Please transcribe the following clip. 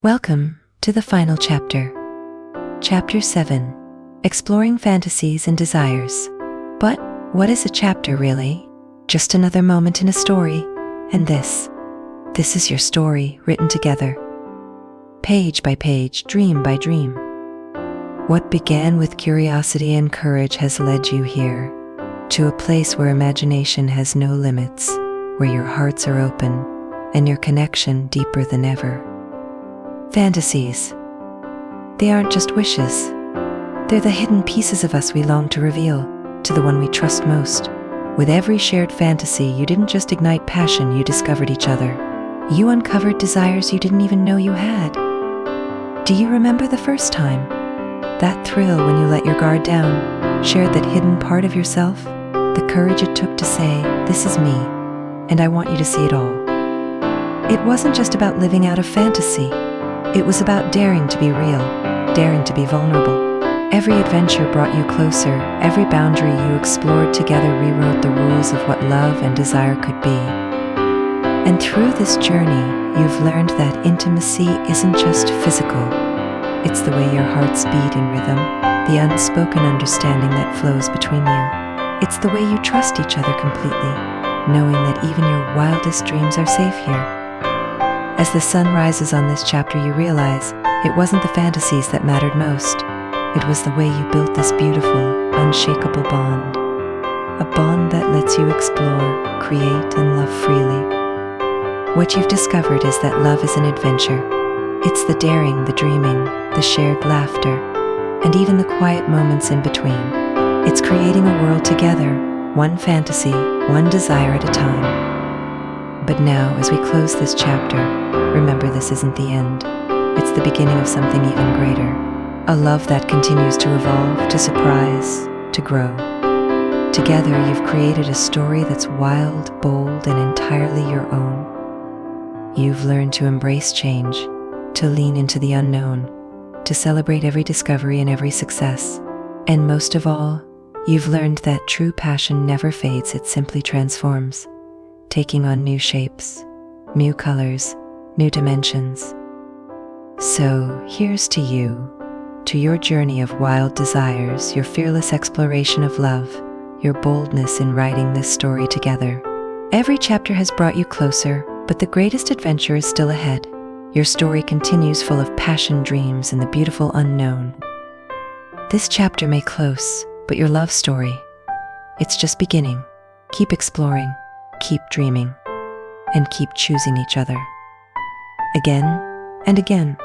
Welcome to the final chapter. Chapter 7. Exploring Fantasies and Desires. But what is a chapter really? Just another moment in a story. And this is your story written together. Page by page, dream by dream. What began with curiosity and courage has led you here, to a place where imagination has no limits, where your hearts are open and your connection deeper than ever. Fantasies. They aren't just wishes. They're the hidden pieces of us we long to reveal to the one we trust most. With every shared fantasy, you didn't just ignite passion, you discovered each other. You uncovered desires you didn't even know you had. Do you remember the first time? That thrill when you let your guard down, shared that hidden part of yourself, the courage it took to say, "This is me, and I want you to see it all." It wasn't just about living out a fantasy. It was about daring to be real, daring to be vulnerable. Every adventure brought you closer, every boundary you explored together rewrote the rules of what love and desire could be. And through this journey, you've learned that intimacy isn't just physical. It's the way your hearts beat in rhythm, the unspoken understanding that flows between you. It's the way you trust each other completely, knowing that even your wildest dreams are safe here. As the sun rises on this chapter, you realize it wasn't the fantasies that mattered most. It was the way you built this beautiful, unshakable bond. A bond that lets you explore, create, and love freely. What you've discovered is that love is an adventure. It's the daring, the dreaming, the shared laughter, and even the quiet moments in between. It's creating a world together, one fantasy, one desire at a time. But now, as we close this chapter, remember this isn't the end. It's the beginning of something even greater. A love that continues to evolve, to surprise, to grow. Together, you've created a story that's wild, bold, and entirely your own. You've learned to embrace change, to lean into the unknown, to celebrate every discovery and every success. And most of all, you've learned that true passion never fades, it simply transforms, taking on new shapes, new colors, new dimensions. So here's to you, to your journey of wild desires, your fearless exploration of love, your boldness in writing this story together. Every chapter has brought you closer, but the greatest adventure is still ahead. Your story continues full of passion, dreams, and the beautiful unknown. This chapter may close, but your love story, it's just beginning. Keep exploring, keep dreaming, and keep choosing each other. Again and again.